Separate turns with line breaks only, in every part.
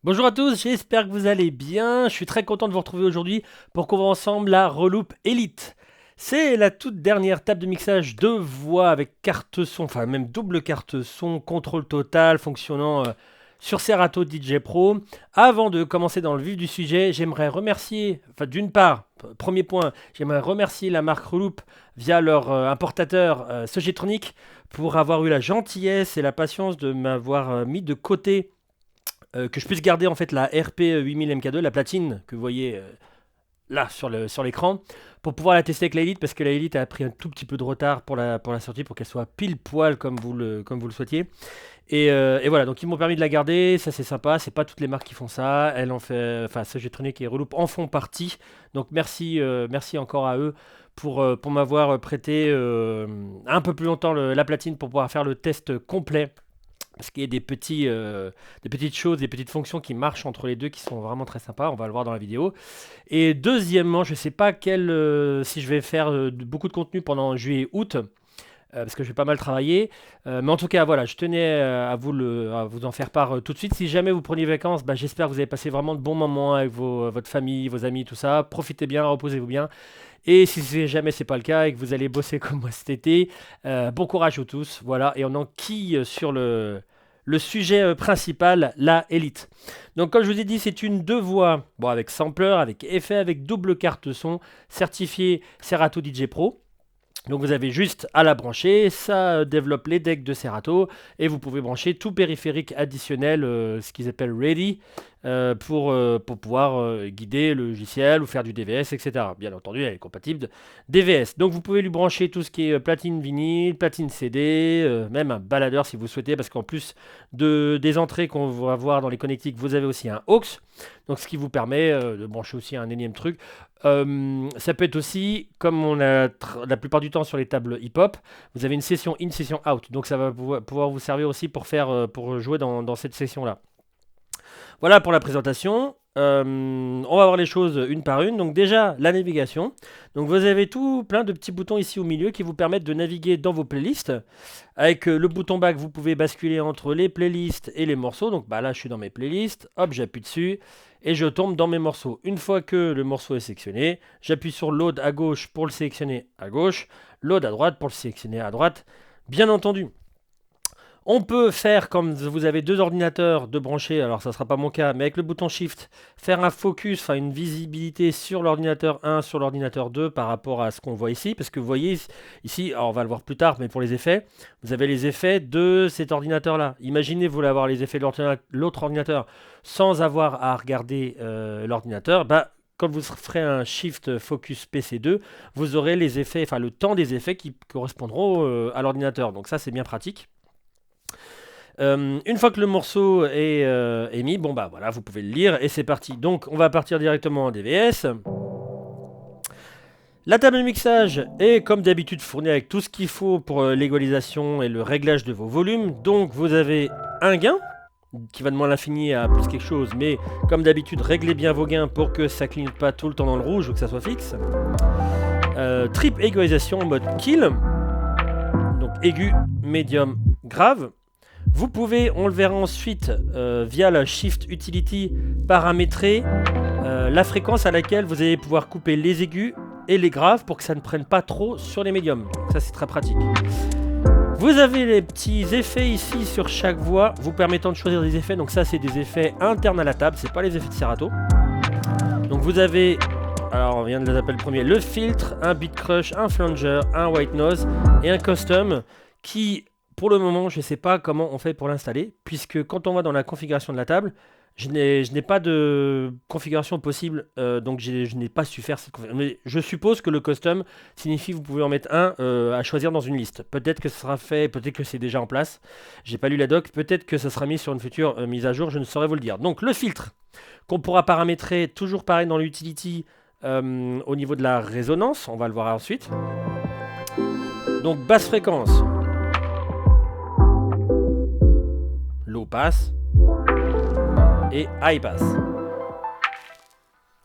Bonjour à tous, j'espère que vous allez bien. Je suis très content de vous retrouver aujourd'hui pour qu'on voit ensemble la Reloop Elite. C'est la toute dernière table de mixage de voix avec carte son, enfin même double carte son, contrôle total fonctionnant sur Serato DJ Pro. Avant de commencer dans le vif du sujet, j'aimerais remercier, enfin d'une part, premier point, j'aimerais remercier la marque Reloop via leur importateur Sogetronic pour avoir eu la gentillesse et la patience de m'avoir mis de côté que je puisse garder en fait la RP 8000 MK2, la platine que vous voyez là sur l'écran, pour pouvoir la tester avec la Elite, parce que la Elite a pris un tout petit peu de retard pour la sortie, pour qu'elle soit pile poil comme vous le souhaitiez. Et voilà, donc ils m'ont permis de la garder, ça c'est sympa, c'est pas toutes les marques qui font ça, elles en fait, enfin Sogetronic et Reloop en font partie, donc merci encore à eux pour m'avoir prêté un peu plus longtemps la platine pour pouvoir faire le test complet. Parce qu'il y a des petites choses, des petites fonctions qui marchent entre les deux qui sont vraiment très sympas, on va le voir dans la vidéo. Et deuxièmement, je ne sais pas si je vais faire beaucoup de contenu pendant juillet-août, parce que je vais pas mal travailler. Mais en tout cas, voilà, je tenais à vous en faire part tout de suite. Si jamais vous prenez des vacances, bah, j'espère que vous avez passé vraiment de bons moments avec votre famille, vos amis, tout ça. Profitez bien, reposez-vous bien. Et si jamais c'est pas le cas et que vous allez bosser comme moi cet été, bon courage à tous. Voilà, et on enquille sur le sujet principal, la Elite. Donc comme je vous ai dit, c'est une deux voix, bon, avec sampler, avec effet, avec double carte son, certifié Serato DJ Pro. Donc vous avez juste à la brancher, ça développe les decks de Serato et vous pouvez brancher tout périphérique additionnel, ce qu'ils appellent ready, pour pouvoir guider le logiciel ou faire du DVS, etc. Bien entendu, elle est compatible DVS. Donc vous pouvez lui brancher tout ce qui est platine vinyle, platine CD, même un baladeur si vous souhaitez, parce qu'en plus des entrées qu'on va voir dans les connectiques, vous avez aussi un aux. Donc ce qui vous permet de brancher aussi un énième truc. Ça peut être aussi, comme on a la plupart du temps sur les tables hip-hop, vous avez une session in, session out. Donc ça va pouvoir vous servir aussi pour jouer dans cette session-là. Voilà pour la présentation. On va voir les choses une par une. Donc déjà, la navigation. Donc vous avez tout plein de petits boutons ici au milieu qui vous permettent de naviguer dans vos playlists. Avec le bouton back, vous pouvez basculer entre les playlists et les morceaux. Donc bah, là, je suis dans mes playlists. Hop, j'appuie dessus et je tombe dans mes morceaux. Une fois que le morceau est sélectionné, j'appuie sur load à gauche pour le sélectionner à gauche, load à droite pour le sélectionner à droite, bien entendu. On peut faire, comme vous avez deux ordinateurs de brancher, alors ça ne sera pas mon cas, mais avec le bouton Shift, faire un focus, enfin une visibilité sur l'ordinateur 1, sur l'ordinateur 2 par rapport à ce qu'on voit ici. Parce que vous voyez ici, alors on va le voir plus tard, mais pour les effets, vous avez les effets de cet ordinateur-là. Imaginez vous voulez avoir les effets de l'autre ordinateur sans avoir à regarder l'ordinateur. Bah, quand vous ferez un Shift Focus PC2, vous aurez les effets, enfin le temps des effets qui correspondront à l'ordinateur. Donc ça c'est bien pratique. Une fois que le morceau est mis, bon bah voilà, vous pouvez le lire et c'est parti. Donc on va partir directement en DVS. La table de mixage est comme d'habitude fournie avec tout ce qu'il faut pour l'égalisation et le réglage de vos volumes. Donc vous avez un gain qui va de moins l'infini à plus quelque chose, mais comme d'habitude réglez bien vos gains pour que ça clignote pas tout le temps dans le rouge ou que ça soit fixe. Trip égalisation en mode kill, donc aigu, médium, grave. Vous pouvez, on le verra ensuite, via la Shift Utility, paramétrer la fréquence à laquelle vous allez pouvoir couper les aigus et les graves pour que ça ne prenne pas trop sur les médiums. Ça c'est très pratique. Vous avez les petits effets ici sur chaque voix, vous permettant de choisir des effets. Donc ça c'est des effets internes à la table, c'est pas les effets de Serato. Donc vous avez, alors on vient de les appeler le premier, le filtre, un beat crush, un flanger, un white noise et un custom qui... Pour le moment, je ne sais pas comment on fait pour l'installer, puisque quand on va dans la configuration de la table, je n'ai pas de configuration possible, donc je n'ai pas su faire cette configuration. Mais je suppose que le custom signifie que vous pouvez en mettre un à choisir dans une liste. Peut-être que ce sera fait, peut-être que c'est déjà en place. J'ai pas lu la doc, peut-être que ça sera mis sur une future mise à jour, je ne saurais vous le dire. Donc le filtre, qu'on pourra paramétrer, toujours pareil dans l'utility, au niveau de la résonance, on va le voir ensuite. Donc basse fréquence. Low pass et high pass.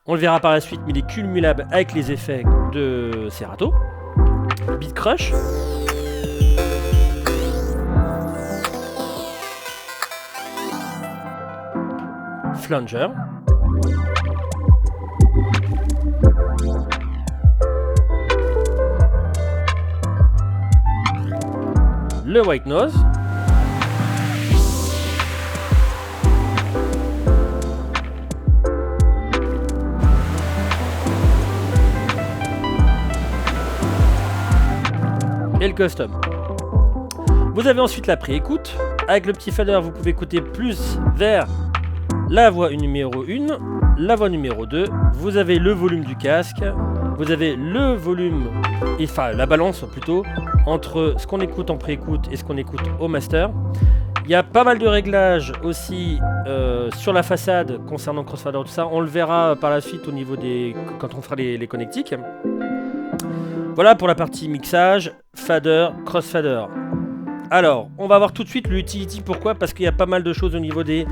On le verra par la suite, mais il est cumulable avec les effets de Serato. Beat crush. flanger. Le white nose. Et le custom. Vous avez ensuite la pré-écoute. Avec le petit fader, vous pouvez écouter plus vers la voix numéro 1, la voix numéro 2. Vous avez le volume du casque. Vous avez le volume, enfin la balance plutôt, entre ce qu'on écoute en pré-écoute et ce qu'on écoute au master. Il y a pas mal de réglages aussi sur la façade concernant Crossfader, tout ça. On le verra par la suite au niveau des... quand on fera les connectiques. Voilà pour la partie mixage, fader, crossfader. Alors, on va voir tout de suite l'utility. Pourquoi? Parce qu'il y a pas mal de choses au niveau des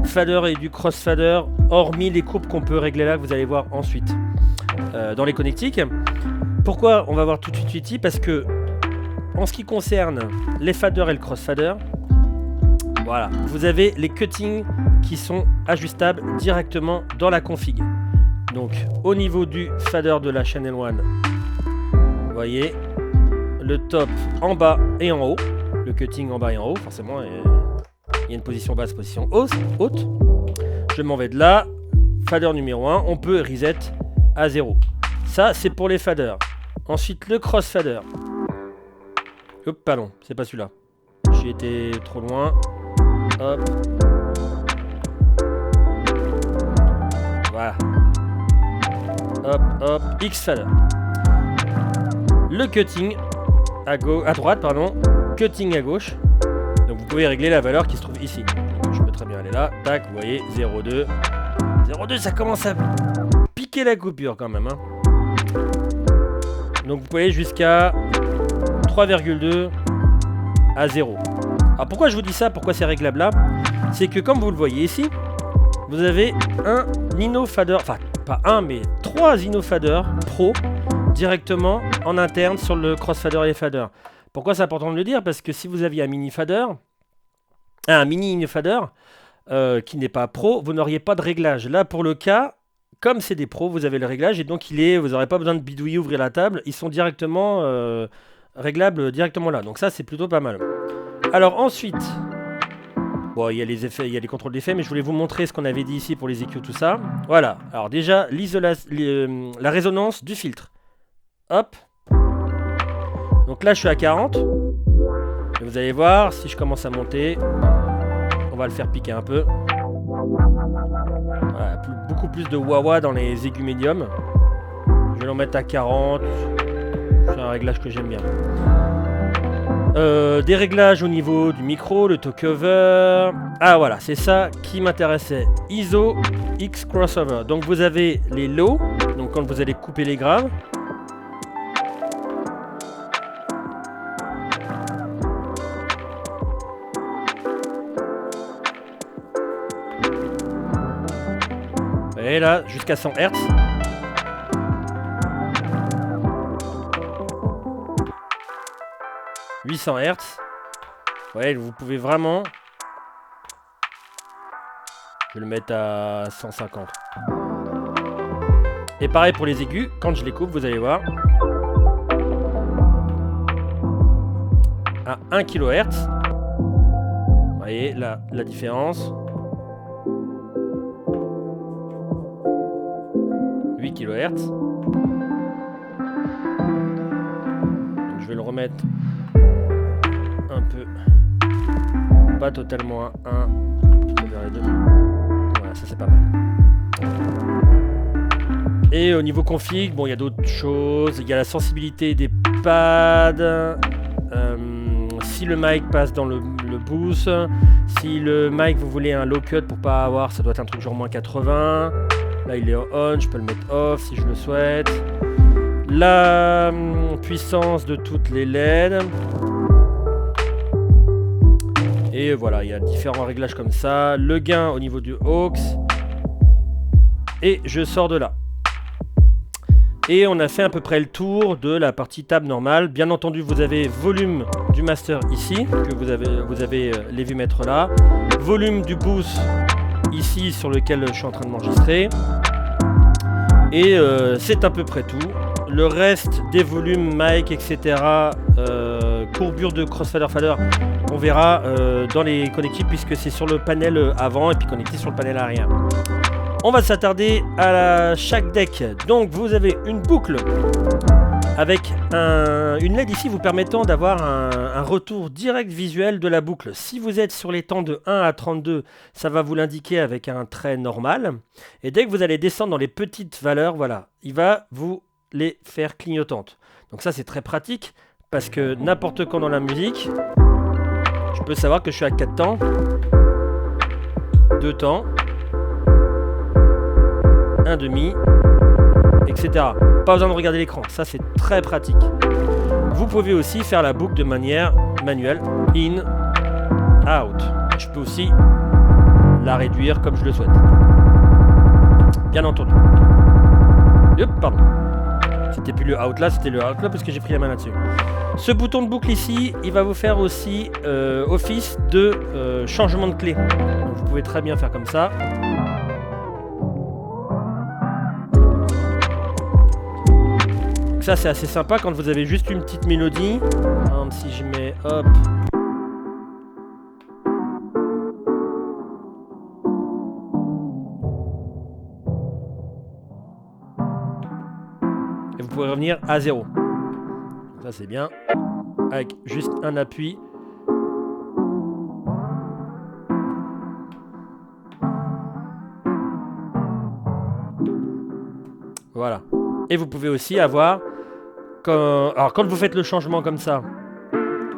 faders et du crossfader, hormis les courbes qu'on peut régler là, que vous allez voir ensuite dans les connectiques. Pourquoi on va voir tout de suite l'utility? Parce que, en ce qui concerne les faders et le crossfader, voilà, vous avez les cuttings qui sont ajustables directement dans la config. Donc, au niveau du fader de la Channel 1, vous voyez, le top en bas et en haut. Le cutting en bas et en haut, forcément. Il y a une position basse, position haute. Je m'en vais de là. Fader numéro 1, on peut reset à 0. Ça, c'est pour les faders. Ensuite, le crossfader. Hop, pardon, c'est pas celui-là. J'ai été trop loin. Hop. Voilà. Hop, hop. X-fader. Le cutting à droite, pardon. Cutting à gauche. Donc vous pouvez régler la valeur qui se trouve ici. Donc je peux très bien aller là. Tac, vous voyez, 0,2. 0,2, ça commence à piquer la coupure quand même. Hein. Donc vous pouvez jusqu'à 3,2 à 0. Alors pourquoi je vous dis ça? Pourquoi c'est réglable là? C'est que comme vous le voyez ici, vous avez un Nino Fader, enfin pas un mais 3 Nino Fader Pro directement en interne sur le crossfader et les faders. Pourquoi c'est important de le dire? Parce que si vous aviez un mini fader, un mini fader qui n'est pas pro, vous n'auriez pas de réglage. Là pour le cas, comme c'est des pros, vous avez le réglage et donc vous n'aurez pas besoin de bidouiller, ouvrir la table. Ils sont directement réglables directement là. Donc ça c'est plutôt pas mal. Alors ensuite, bon il y a les effets, il y a les contrôles d'effets, mais je voulais vous montrer ce qu'on avait dit ici pour les EQ, tout ça. Voilà. Alors déjà la résonance du filtre. Hop. Donc là je suis à 40. Et vous allez voir, si je commence à monter, on va le faire piquer un peu. Voilà, beaucoup plus de wah-wah dans les aigus médiums. Je vais l'en mettre à 40. C'est un réglage que j'aime bien. Des réglages au niveau du micro, le talk-over. Ah voilà, c'est ça qui m'intéressait. ISO X crossover. Donc vous avez les lows, donc quand vous allez couper les graves. Et là, jusqu'à 100 Hz. « 800 Hz. Ouais, vous pouvez vraiment... Je vais le mettre à 150. Et pareil pour les aigus, quand je les coupe, vous allez voir. À 1 kHz. Vous voyez là, la différence. 8 kHz. Donc, je vais le remettre un peu, pas totalement à 1, plutôt vers les 2. Voilà, ça c'est pas mal. Et au niveau config, bon, il y a d'autres choses. Il y a la sensibilité des pads. Si le mic passe dans le boost, si le mic vous voulez un low cut pour pas avoir, ça doit être un truc genre moins 80. Là il est on, je peux le mettre off si je le souhaite. La puissance de toutes les LED. Et voilà, il y a différents réglages comme ça. Le gain au niveau du aux. Et je sors de là. Et on a fait à peu près le tour de la partie table normale. Bien entendu, vous avez volume du master ici, que vous avez les vumètres là. Volume du boost ici sur lequel je suis en train de m'enregistrer. Et c'est à peu près tout. Le reste des volumes, mic, etc., courbure de crossfader fader, on verra dans les connectiques puisque c'est sur le panel avant et puis connecté sur le panel arrière. On va s'attarder à chaque deck. Donc vous avez une boucle avec une LED ici vous permettant d'avoir un retour direct visuel de la boucle. Si vous êtes sur les temps de 1 à 32, ça va vous l'indiquer avec un trait normal. Et dès que vous allez descendre dans les petites valeurs, voilà, il va vous les faire clignotantes. Donc ça c'est très pratique parce que n'importe quand dans la musique, je peux savoir que je suis à 4 temps, 2 temps, 1 demi, etc. Pas besoin de regarder l'écran, ça c'est très pratique. Vous pouvez aussi faire la boucle de manière manuelle, in, out. Je peux aussi la réduire comme je le souhaite. Bien entendu. Hop, pardon. C'était plus le out là, c'était le out là parce que j'ai pris la main là-dessus. Ce bouton de boucle ici, il va vous faire aussi office de changement de clé. Donc, vous pouvez très bien faire comme ça. Ça c'est assez sympa quand vous avez juste une petite mélodie. Par exemple, si je mets hop. Et vous pouvez revenir à 0. Ça c'est bien. Avec juste un appui. Voilà. Et vous pouvez aussi avoir... Alors quand vous faites le changement comme ça,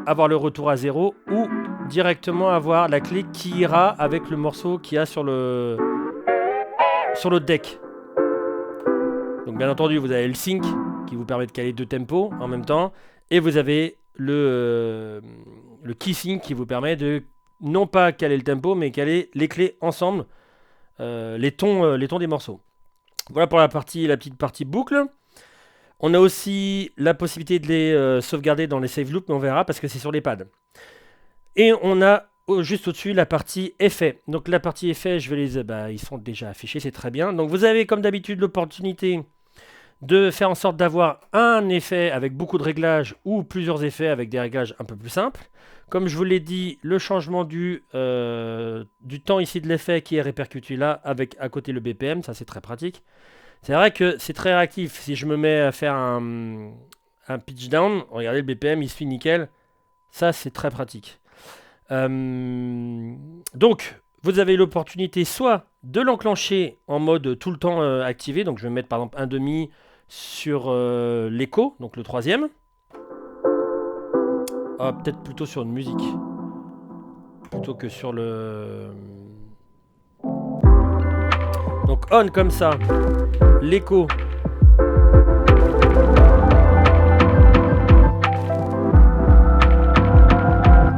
avoir le retour à 0 ou directement avoir la clé qui ira avec le morceau qu'il y a sur le deck. Donc bien entendu vous avez le sync qui vous permet de caler 2 tempos en même temps et vous avez le key sync qui vous permet de non pas caler le tempo mais caler les clés ensemble, les tons des morceaux. Voilà pour la petite partie boucle. On a aussi la possibilité de les sauvegarder dans les save loops, mais on verra parce que c'est sur les pads. Et on a juste au-dessus la partie effets. Donc la partie effets, je vais ils sont déjà affichés, c'est très bien. Donc vous avez comme d'habitude l'opportunité de faire en sorte d'avoir un effet avec beaucoup de réglages ou plusieurs effets avec des réglages un peu plus simples. Comme je vous l'ai dit, le changement du temps ici de l'effet qui est répercuté là avec à côté le BPM, ça c'est très pratique. C'est vrai que c'est très réactif. Si je me mets à faire un pitch down, regardez le BPM, il suit nickel. Ça, c'est très pratique. Donc, vous avez l'opportunité soit de l'enclencher en mode tout le temps activé. Donc, je vais mettre par exemple un demi sur l'écho, donc le troisième. Peut-être plutôt sur une musique. Plutôt que sur le... Donc, on comme ça. L'écho.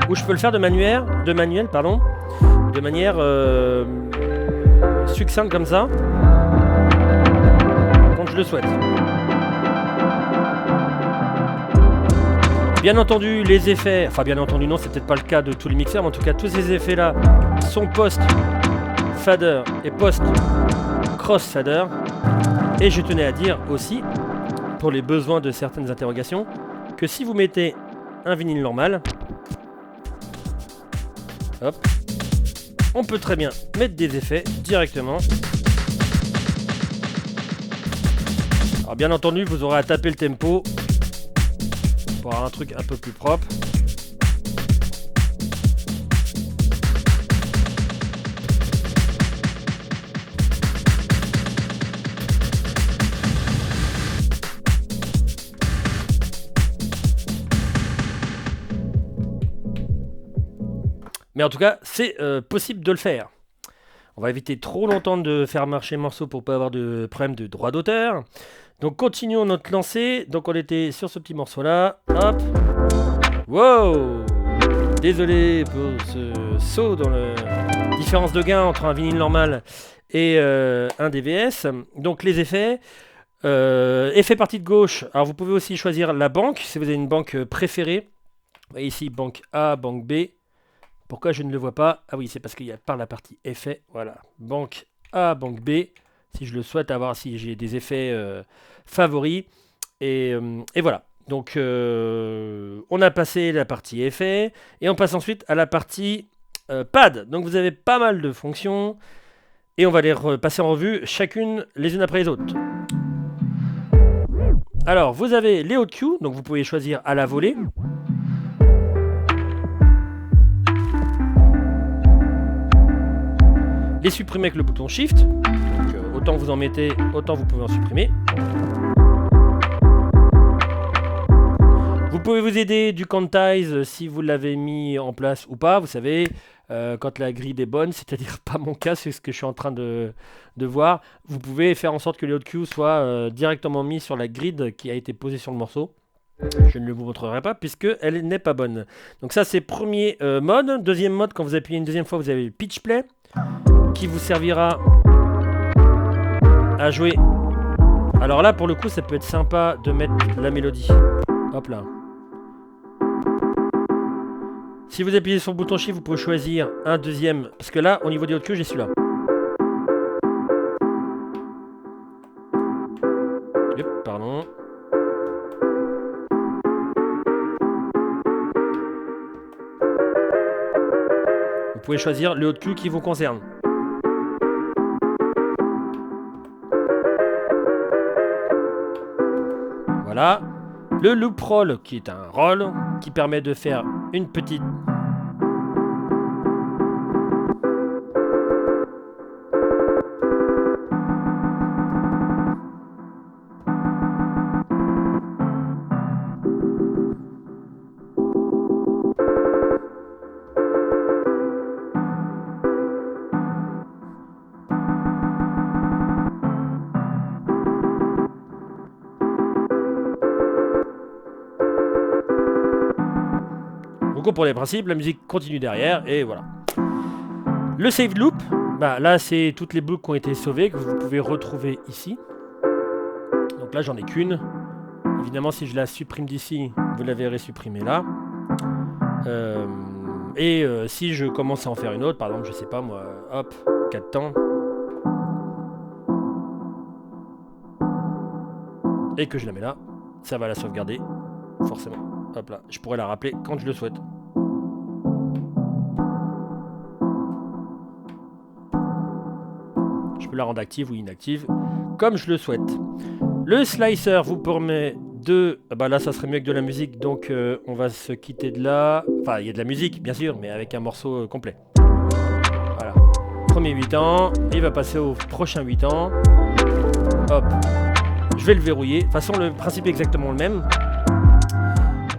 Ou je peux le faire de manière succincte comme ça, quand je le souhaite. Bien entendu, les effets, enfin bien entendu non, c'est peut-être pas le cas de tous les mixeurs, mais en tout cas tous ces effets là sont post-fader et post-cross-fader. Et je tenais à dire aussi, pour les besoins de certaines interrogations, que si vous mettez un vinyle normal, hop, on peut très bien mettre des effets directement. Alors bien entendu, vous aurez à taper le tempo pour avoir un truc un peu plus propre. Mais en tout cas, c'est possible de le faire. On va éviter trop longtemps de faire marcher le morceau pour pas avoir de problème de droit d'auteur. Donc continuons notre lancée. Donc on était sur ce petit morceau là. Hop. Wow. Désolé pour ce saut dans la différence de gain entre un vinyle normal et un DVS. Donc les effets. Effet partie de gauche. Alors vous pouvez aussi choisir la banque si vous avez une banque préférée. Vous voyez ici banque A, banque B. Pourquoi je ne le vois pas? Ah oui, c'est parce qu'il y a par la partie effets. Voilà. Banque A, banque B. Si je le souhaite avoir, si j'ai des effets favoris. Et voilà. Donc, on a passé la partie effets. Et on passe ensuite à la partie pad. Donc, vous avez pas mal de fonctions. Et on va les passer en revue chacune les unes après les autres. Alors, vous avez les hautes queues. Donc, vous pouvez choisir à la volée. Les supprimer avec le bouton Shift. Donc, autant vous en mettez, autant vous pouvez en supprimer. Vous pouvez vous aider du quantize si vous l'avez mis en place ou pas. Vous savez, quand la grid est bonne, c'est-à-dire pas mon cas, c'est ce que je suis en train de voir. Vous pouvez faire en sorte que les hot queues soient directement mis sur la grid qui a été posée sur le morceau. Je ne le vous montrerai pas puisque elle n'est pas bonne. Donc ça c'est premier mode. Deuxième mode, quand vous appuyez une deuxième fois, vous avez le pitch play qui vous servira à jouer. Alors là pour le coup ça peut être sympa de mettre la mélodie. Hop là. Si vous appuyez sur le bouton Shift, vous pouvez choisir un deuxième. Parce que là, au niveau des hautes queues, j'ai celui-là. Hop, pardon. Vous pouvez choisir le haut queue qui vous concerne. Voilà. Le loop roll, qui est un roll, qui permet de faire une petite... Pour les principes, la musique continue derrière et voilà. Le save loop, bah là c'est toutes les boucles qui ont été sauvées que vous pouvez retrouver ici. Donc là j'en ai qu'une. Évidemment si je la supprime d'ici, vous la verrez supprimée là. Si je commence à en faire une autre, par exemple je sais pas moi, hop, 4 temps. Et que je la mets là, ça va la sauvegarder, forcément. Hop là, je pourrais la rappeler quand je le souhaite. Je peux la rendre active ou inactive, comme je le souhaite. Le slicer vous permet de... Bah là, ça serait mieux que de la musique, donc on va se quitter de là. Enfin, il y a de la musique, bien sûr, mais avec un morceau complet. Voilà. Premier 8 ans, il va passer au prochain 8 ans. Hop. Je vais le verrouiller. De toute façon, le principe est exactement le même.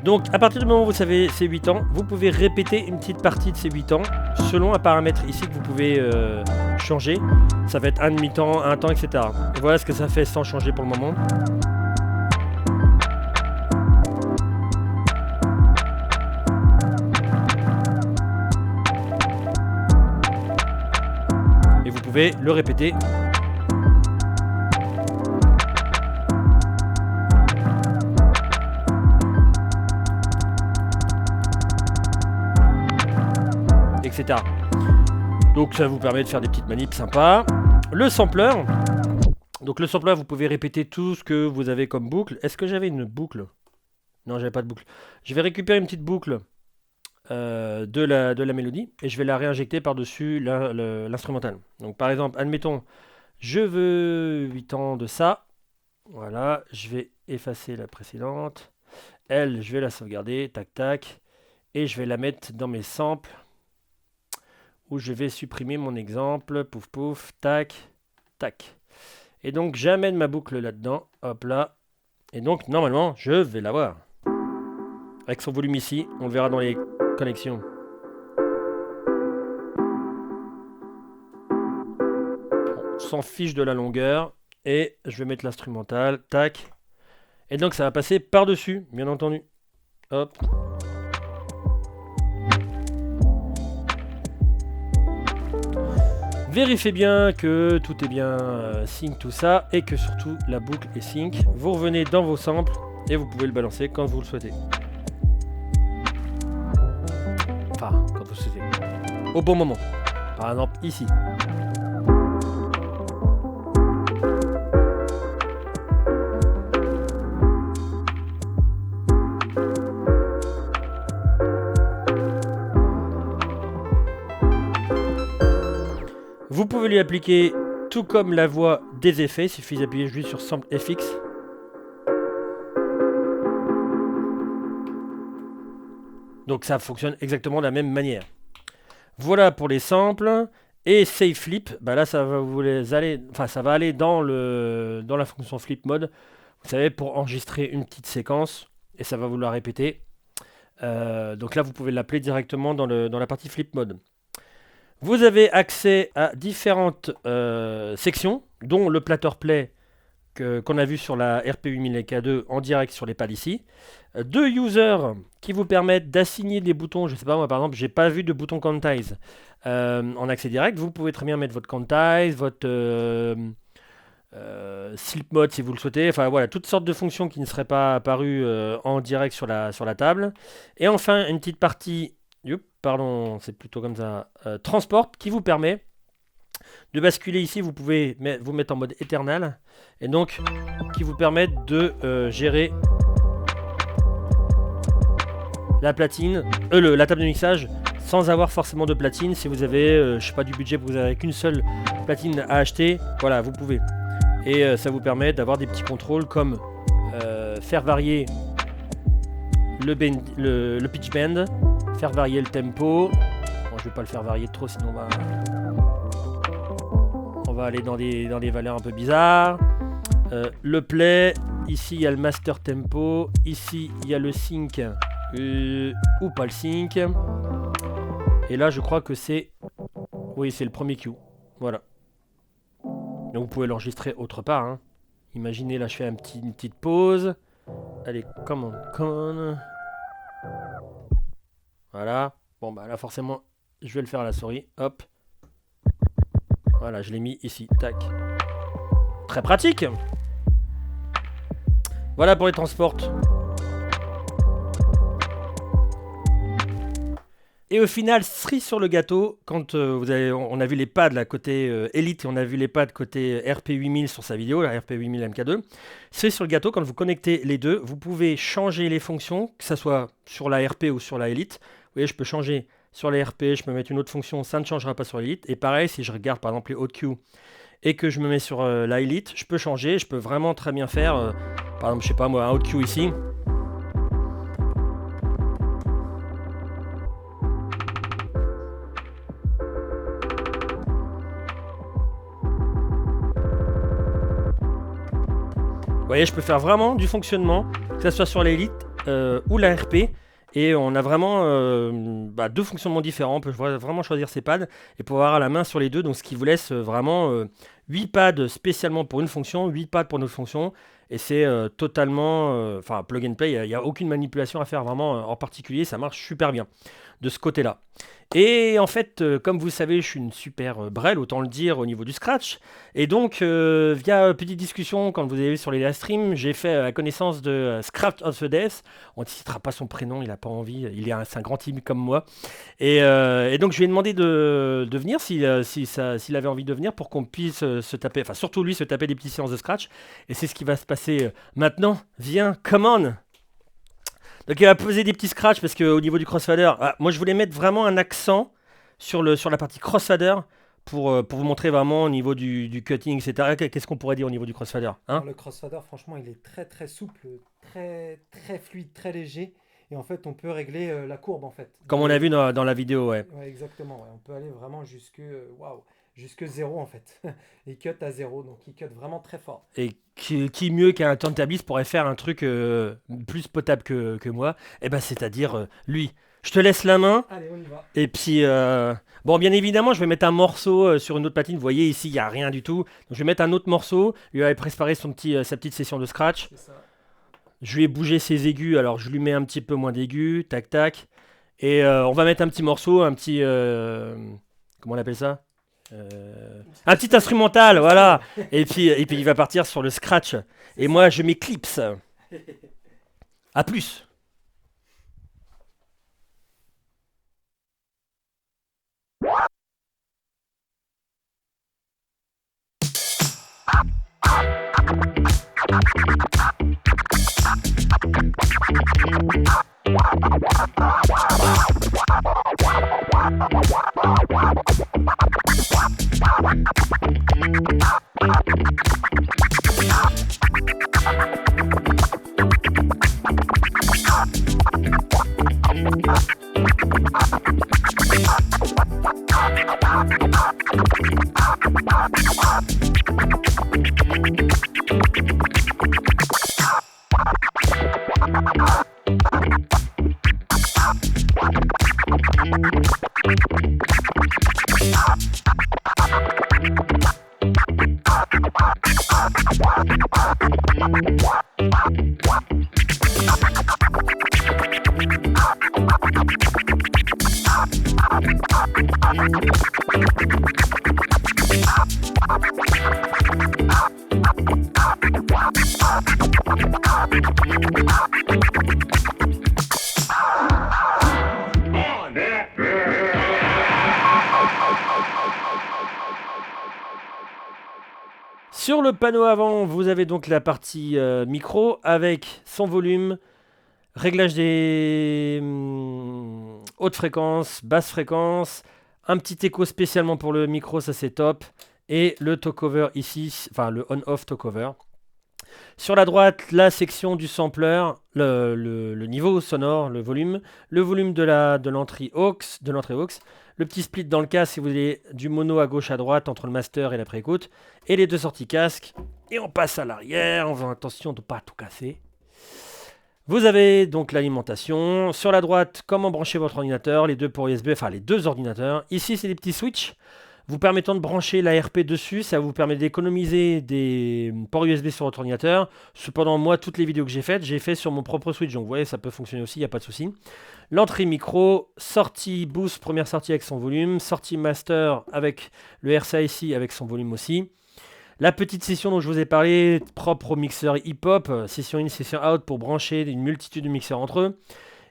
Donc, à partir du moment où vous savez ces 8 ans, vous pouvez répéter une petite partie de ces 8 ans selon un paramètre ici que vous pouvez changer. Ça va être un demi-temps, un temps, etc. Et voilà ce que ça fait sans changer pour le moment. Et vous pouvez le répéter. Etc. Donc ça vous permet de faire des petites manips sympas. Le sampler. Donc le sampler, vous pouvez répéter tout ce que vous avez comme boucle. Est-ce que j'avais une boucle? Non, j'avais pas de boucle. Je vais récupérer une petite boucle de la mélodie et je vais la réinjecter par-dessus l'instrumental. Donc par exemple, admettons, je veux 8 ans de ça. Voilà, je vais effacer la précédente. Elle, je vais la sauvegarder, tac tac. Et je vais la mettre dans mes samples. Où je vais supprimer mon exemple, pouf pouf, tac, tac. Et donc j'amène ma boucle là-dedans, hop là. Et donc normalement, je vais l'avoir. Avec son volume ici, on le verra dans les connexions. On s'en fiche de la longueur. Et je vais mettre l'instrumental, tac. Et donc ça va passer par-dessus, bien entendu. Hop. Vérifiez bien que tout est bien sync tout ça et que surtout la boucle est sync. Vous revenez dans vos samples et vous pouvez le balancer quand vous le souhaitez. Enfin, quand vous souhaitez. Au bon moment. Par exemple, ici. Vous pouvez lui appliquer, tout comme la voix, des effets. Il suffit d'appuyer juste sur Sample FX. Donc ça fonctionne exactement de la même manière. Voilà pour les samples. Et Save Flip, bah là ça va aller dans la fonction Flip Mode. Vous savez, pour enregistrer une petite séquence. Et ça va vous la répéter. Donc là vous pouvez l'appeler directement dans la partie Flip Mode. Vous avez accès à différentes sections, dont le platter play qu'on a vu sur la RP8000K2 en direct sur les pads ici. Deux users qui vous permettent d'assigner des boutons. Je sais pas, moi par exemple, j'ai pas vu de bouton quantize en accès direct. Vous pouvez très bien mettre votre quantize, votre sleep mode si vous le souhaitez. Enfin voilà, toutes sortes de fonctions qui ne seraient pas apparues en direct sur la table. Et enfin, une petite partie. Pardon, c'est plutôt comme ça. Transport qui vous permet de basculer ici. Vous pouvez vous mettre en mode éternel et donc qui vous permet de gérer la platine, la table de mixage sans avoir forcément de platine. Si vous avez, je sais pas, du budget, vous avez qu'une seule platine à acheter, voilà, vous pouvez. Et ça vous permet d'avoir des petits contrôles comme faire varier le pitch bend, faire varier le tempo. Bon, je vais pas le faire varier trop, sinon on va aller dans des valeurs un peu bizarres. Le play, ici il y a le master tempo, ici il y a le sync ou pas le sync. Et là je crois que c'est... Oui, c'est le premier cue. Voilà. Donc vous pouvez l'enregistrer autre part. Hein. Imaginez, là je fais une petite pause. Allez, come on. Voilà. Bon bah là forcément je vais le faire à la souris. Hop. Voilà, je l'ai mis ici. Tac. Très pratique. Voilà pour les transports. Et au final, cerise sur le gâteau, quand on a vu les pads la côté Elite et on a vu les pads côté RP8000 sur sa vidéo, la RP8000 MK2, cerise sur le gâteau, quand vous connectez les deux, vous pouvez changer les fonctions, que ce soit sur la RP ou sur la Elite. Vous voyez, je peux changer sur la RP, je peux mettre une autre fonction, ça ne changera pas sur l'Elite. Et pareil, si je regarde par exemple les haute queue et que je me mets sur la Elite, je peux changer, je peux vraiment très bien faire, par exemple, je sais pas moi, un haute queue ici. Vous voyez, je peux faire vraiment du fonctionnement, que ce soit sur l'Elite ou la RP. Et on a vraiment deux fonctionnements différents. On peut vraiment choisir ses pads et pouvoir avoir la main sur les deux. Donc ce qui vous laisse vraiment 8 pads spécialement pour une fonction, 8 pads pour une autre fonction. Et c'est totalement plug and play. Il n'y a aucune manipulation à faire vraiment en particulier. Ça marche super bien de ce côté-là. Et en fait, comme vous le savez, je suis une super brêle, autant le dire, au niveau du scratch. Et donc, via petite discussion, quand vous avez vu sur les live streams, j'ai fait la connaissance de Scratch of the Death. On ne citera pas son prénom, il n'a pas envie, c'est un grand timide comme moi. Et donc, je lui ai demandé de venir, s'il avait envie de venir, pour qu'on puisse se taper, enfin surtout lui, se taper des petites séances de scratch. Et c'est ce qui va se passer maintenant. Viens, come on! Donc il va poser des petits scratchs parce qu'au niveau du crossfader, moi je voulais mettre vraiment un accent sur la partie crossfader pour vous montrer vraiment au niveau du cutting, etc. Qu'est-ce qu'on pourrait dire au niveau du crossfader, hein?
Le crossfader, franchement, il est très très souple, très très fluide, très léger. Et en fait, on peut régler la courbe en fait.
Comme on a vu dans la vidéo, ouais.
Ouais, exactement. Ouais. On peut aller vraiment jusque 0 en fait. Il cut à 0, donc il cut vraiment très fort.
Et qui mieux qu'un turntabliste pourrait faire un truc plus potable que moi? Eh ben, c'est-à-dire lui. Je te laisse la main.
Allez, on y va.
Et puis, bon, bien évidemment, je vais mettre un morceau sur une autre platine. Vous voyez, ici, il n'y a rien du tout. Donc, je vais mettre un autre morceau. Lui avait préparé sa petite session de scratch.
C'est ça.
Je lui ai bougé ses aigus. Alors, je lui mets un petit peu moins d'aigus. Tac, tac. Et on va mettre un petit morceau, un petit... comment on appelle ça? Un petit instrumental, voilà. Et puis il va partir sur le scratch. Et moi, je m'éclipse. À plus. Sur le panneau avant, vous avez donc la partie micro avec son volume, réglage des hautes fréquences, basses fréquences, un petit écho spécialement pour le micro, ça c'est top, et le talk-over ici, enfin le on-off talk-over. Sur la droite, la section du sampler, le niveau sonore, le volume de l'entrée aux, le petit split dans le casque si vous voulez du mono à gauche à droite entre le master et la pré-écoute, et les deux sorties casque. Et on passe à l'arrière en faisant attention de ne pas tout casser. Vous avez donc l'alimentation. Sur la droite, comment brancher votre ordinateur, les deux ports USB, enfin les deux ordinateurs. Ici, c'est des petits switches vous permettant de brancher l'ARP dessus. Ça vous permet d'économiser des ports USB sur votre ordinateur. Cependant, moi, toutes les vidéos que j'ai fait sur mon propre switch. Donc, vous voyez, ça peut fonctionner aussi, il n'y a pas de souci. L'entrée micro, sortie boost, première sortie avec son volume. Sortie master avec le RCA ici, avec son volume aussi. La petite session dont je vous ai parlé, propre au mixeur hip-hop, session in, session out pour brancher une multitude de mixeurs entre eux.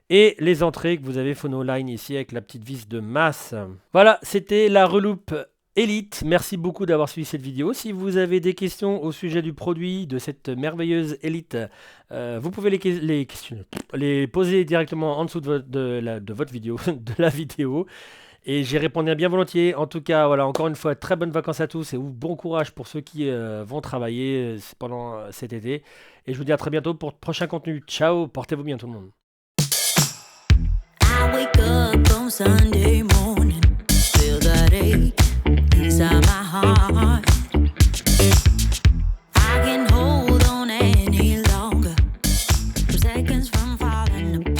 Et les entrées que vous avez phono-line ici avec la petite vis de masse. Voilà, c'était la Reloop Elite. Merci beaucoup d'avoir suivi cette vidéo. Si vous avez des questions au sujet du produit, de cette merveilleuse Elite, vous pouvez les poser directement en dessous de votre vidéo, de la vidéo. Et j'y répondrai bien volontiers. En tout cas, voilà, encore une fois, très bonnes vacances à tous et bon courage pour ceux qui vont travailler pendant cet été. Et je vous dis à très bientôt pour de prochains contenus. Ciao, portez-vous bien tout le monde.
I wake up on Sunday morning, feel that ache inside my heart. I can't hold on any longer. I'm seconds from falling apart.